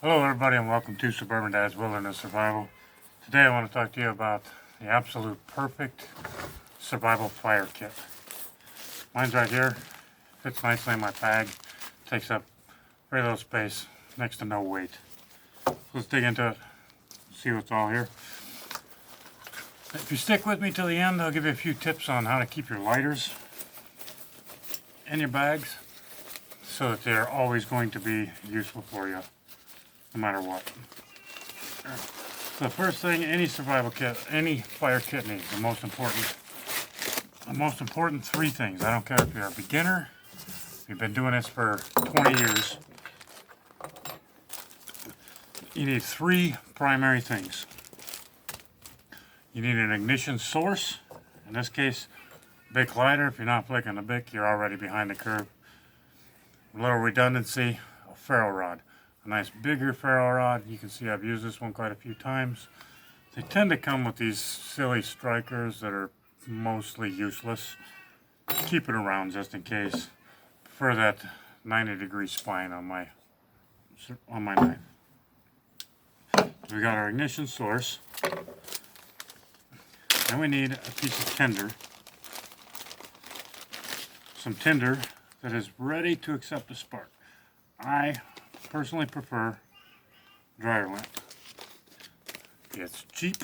Hello everybody and welcome to Suburban Dad's Wilderness Survival. Today I want to talk to you about the absolute perfect survival fire kit. Mine's right here, fits nicely in my bag, takes up very little space, next to no weight. So let's dig into it, see what's all here. If you stick with me till the end, I'll give you a few tips on how to keep your lighters in your bags so that they're always going to be useful for you, no matter what. So the first thing any survival kit, any fire kit needs, the most important three things. I don't care if you're a beginner, if you've been doing this for 20 years, you need three primary things. You need an ignition source. In this case, Bic lighter. If you're not flicking the Bic, you're already behind the curve. A little redundancy, a ferro rod. A nice bigger ferro rod. You can see I've used this one quite a few times. They tend to come with these silly strikers that are mostly useless. Keep it around just in case. Prefer that 90-degree spine on my knife. So we got our ignition source. Then we need a piece of tinder. Some tinder that is ready to accept a spark. I personally prefer dryer lint. It's cheap.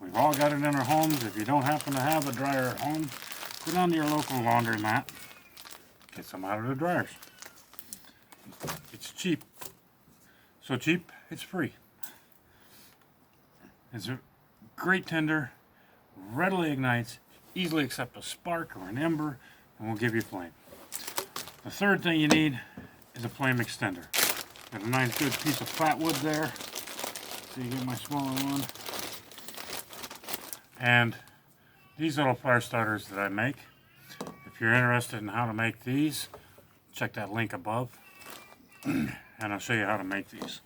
We've all got it in our homes. If you don't happen to have a dryer at home, go down to your local laundromat, get some out of the dryers. It's cheap. So cheap, it's free. It's a great tinder, readily ignites, easily accepts a spark or an ember, and will give you flame. The third thing you need is a flame extender. Got a nice good piece of flat wood there. So you get my smaller one. And these little fire starters that I make. If you're interested in how to make these, check that link above. And I'll show you how to make these.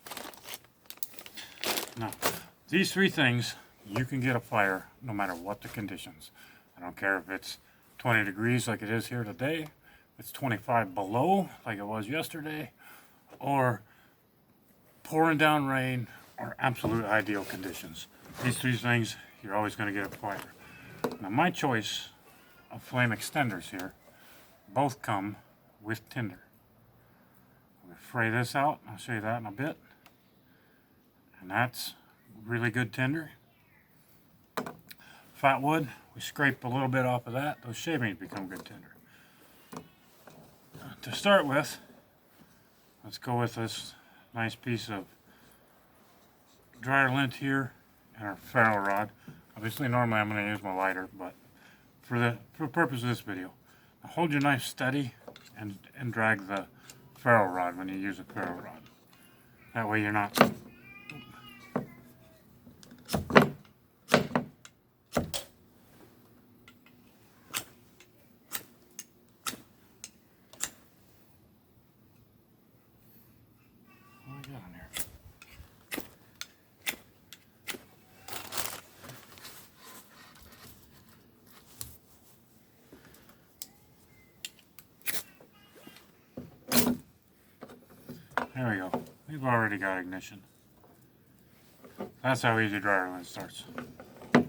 Now, these three things, you can get a fire no matter what the conditions. I don't care if it's 20 degrees like it is here today, it's 25 below like it was yesterday, or pouring down rain, or absolute ideal conditions. These three things, you're always going to get a fire. Now my choice of flame extenders here, both come with tinder. I'm going to fray this out, I'll show you that in a bit. And that's really good tinder. Fat wood, we scrape a little bit off of that, those shavings become good tinder. To start with, let's go with this nice piece of dryer lint here and our ferro rod. Obviously normally I'm going to use my lighter, but for the purpose of this video, hold your knife steady and drag the ferro rod when you use a ferro rod. That way you're not There we go. We've already got ignition. That's how easy dryer lint starts. So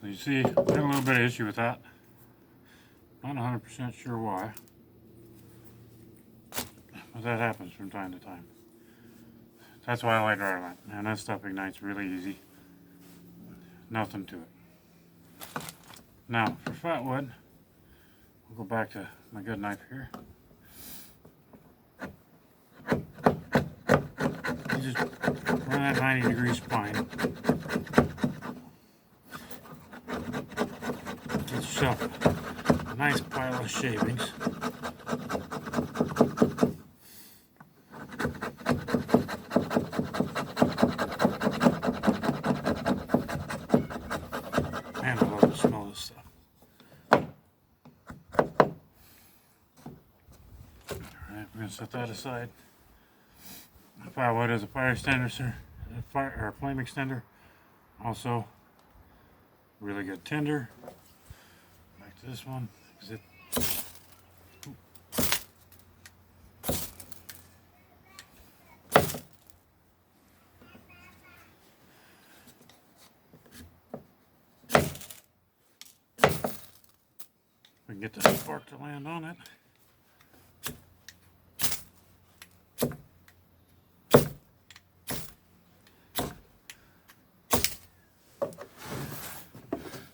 you see, I had a little bit of issue with that. Not 100% sure why. But that happens from time to time. That's why I like dryer lint. And that stuff ignites really easy. Nothing to it. Now, for fat wood, we'll go back to my good knife here. You just run that 90-degree spine. Let's shove a nice pile of shavings. Man, I love the smell of this stuff. Alright, we're going to set that aside. Firewood is a fire extender, sir. Or flame extender. Also, really good tinder. Back to this one. Is it? and get the spark to land on it.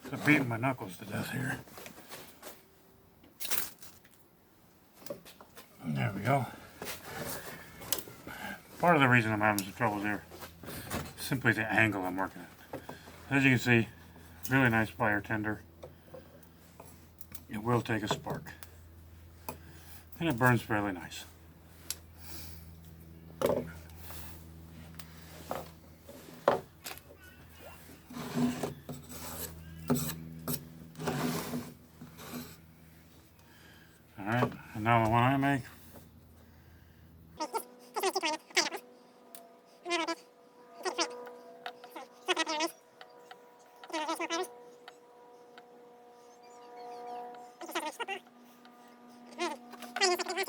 So beating my knuckles to death here. There we go. Part of the reason I'm having some troubles here is simply the angle I'm working at. As you can see, really nice fire tender. It will take a spark. And it burns fairly nice. Alright, and now the one I make.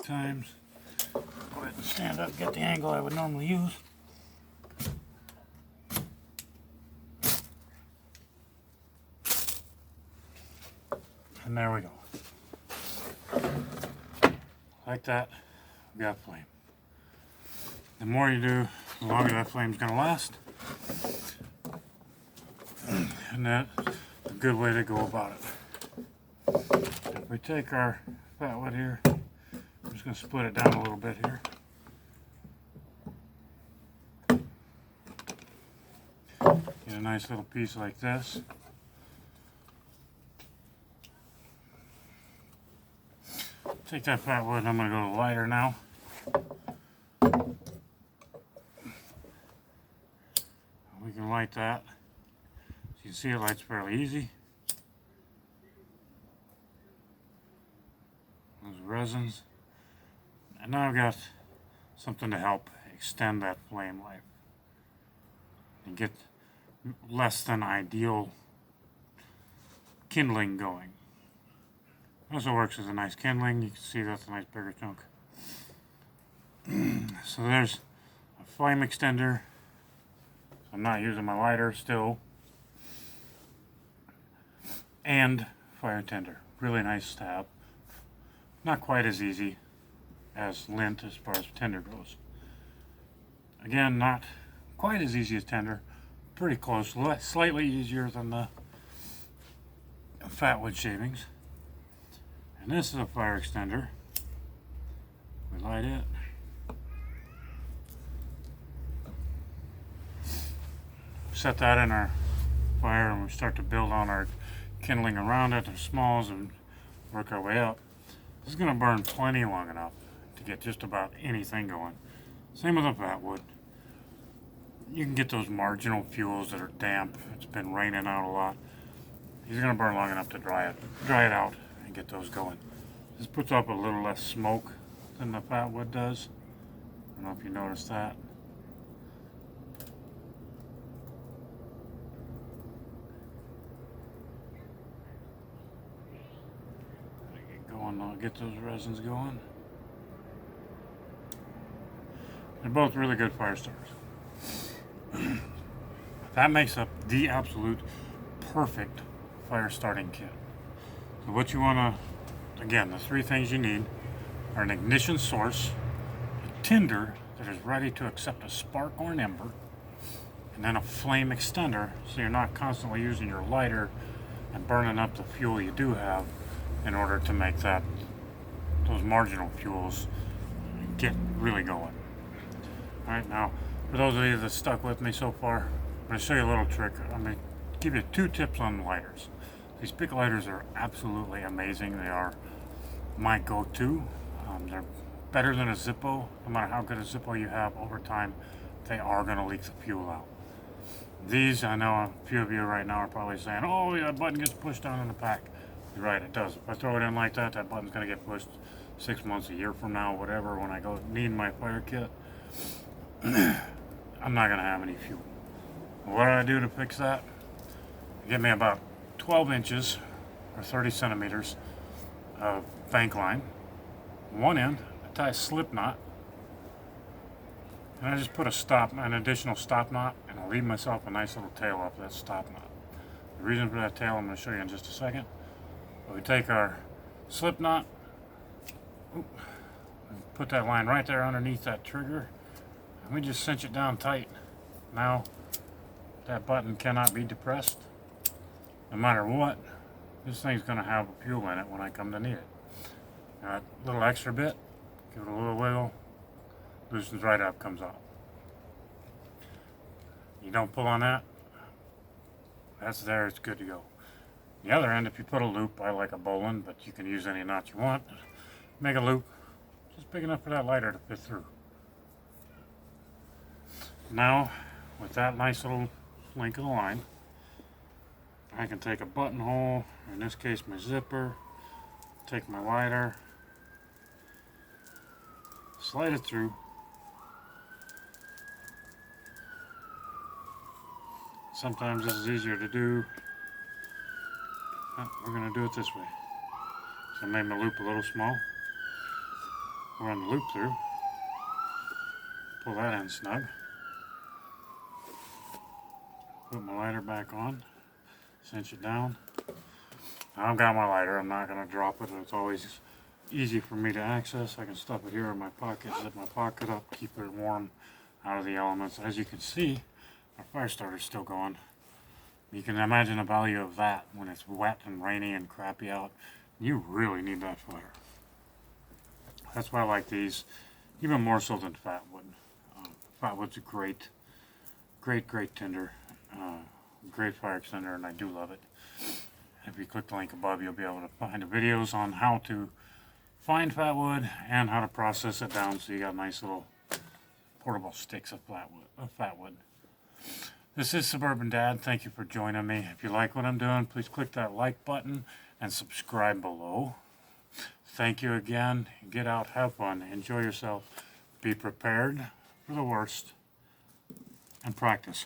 Times. Go ahead and stand up, get the angle I would normally use. And there we go. Like that, we got flame. The more you do, the longer that flame's going to last. And that's a good way to go about it. If we take our fat wood here, I'm just going to split it down a little bit here. Get a nice little piece like this. Take that fat wood and I'm going to go to lighter now. We can light that. As you can see, it lights fairly easy. Those resins. And now I've got something to help extend that flame life and get less than ideal kindling going. Also works as a nice kindling. You can see that's a nice bigger chunk. So there's a flame extender. I'm not using my lighter still. And fire tender. Really nice to have. Not quite as easy as lint as far as tender goes. Again, not quite as easy as tender. Pretty close. Slightly easier than the fat wood shavings. And this is a fire extender. We light it. Set that in our fire and we start to build on our kindling around it, our smalls, and work our way up. This is going to burn plenty long enough to get just about anything going. Same with the fat wood. You can get those marginal fuels that are damp. It's been raining out a lot. These are going to burn long enough to dry it out and get those going. This puts up a little less smoke than the fat wood does. I don't know if you noticed that. Get those resins going. They're both really good fire starters. That makes up the absolute perfect fire starting kit. So what you want to, again, the three things you need are an ignition source, a tinder that is ready to accept a spark or an ember, and then a flame extender so you're not constantly using your lighter and burning up the fuel you do have in order to make those marginal fuels get really going. Alright, now for those of you that stuck with me so far, I'm going to show you a little trick. I'm going to give you 2 tips on lighters. These big lighters are absolutely amazing. They are my go-to. They're better than a Zippo. No matter how good a Zippo you have, over time they are going to leak the fuel out. These, I know a few of you right now are probably saying, oh yeah, that button gets pushed down in the pack. You're right, it does. If I throw it in like that, that button's going to get pushed 6 months, a year from now, whatever, when I go need my fire kit. I'm not going to have any fuel. What do I do to fix that? Give me about 12 inches or 30 centimeters of bank line. One end, I tie a slip knot, and I just put an additional stop knot, and I leave myself a nice little tail off that stop knot. The reason for that tail I'm going to show you in just a second. We take our slip knot. Oop. Put that line right there underneath that trigger, and we just cinch it down tight. Now that button cannot be depressed. No matter what, this thing's going to have fuel in it when I come to need it. Now, a little extra bit, give it a little wiggle, loosens right up, comes off. You don't pull on that, that's there, it's good to go. The other end, if you put a loop, I like a bowline, but you can use any knot you want. Make a loop, just big enough for that lighter to fit through. Now, with that nice little link of the line, I can take a buttonhole, or in this case my zipper, take my lighter, slide it through, sometimes this is easier to do. We're going to do it this way. So I made my loop a little small, run the loop through, pull that in snug, put my lighter back on, cinch it down. Now I've got my lighter, I'm not going to drop it, it's always easy for me to access. I can stuff it here in my pocket, zip my pocket up, keep it warm out of the elements. As you can see, our fire starter's still going. You can imagine the value of that when it's wet and rainy and crappy out. You really need that fire. That's why I like these, even more so than Fatwood. Fatwood's a great tinder, great fire extender, and I do love it. If you click the link above, you'll be able to find the videos on how to find Fatwood and how to process it down so you got nice little portable sticks of Fatwood. This is Suburban Dad. Thank you for joining me. If you like what I'm doing, please click that like button and subscribe below. Thank you again. Get out, have fun, enjoy yourself, be prepared for the worst, and practice.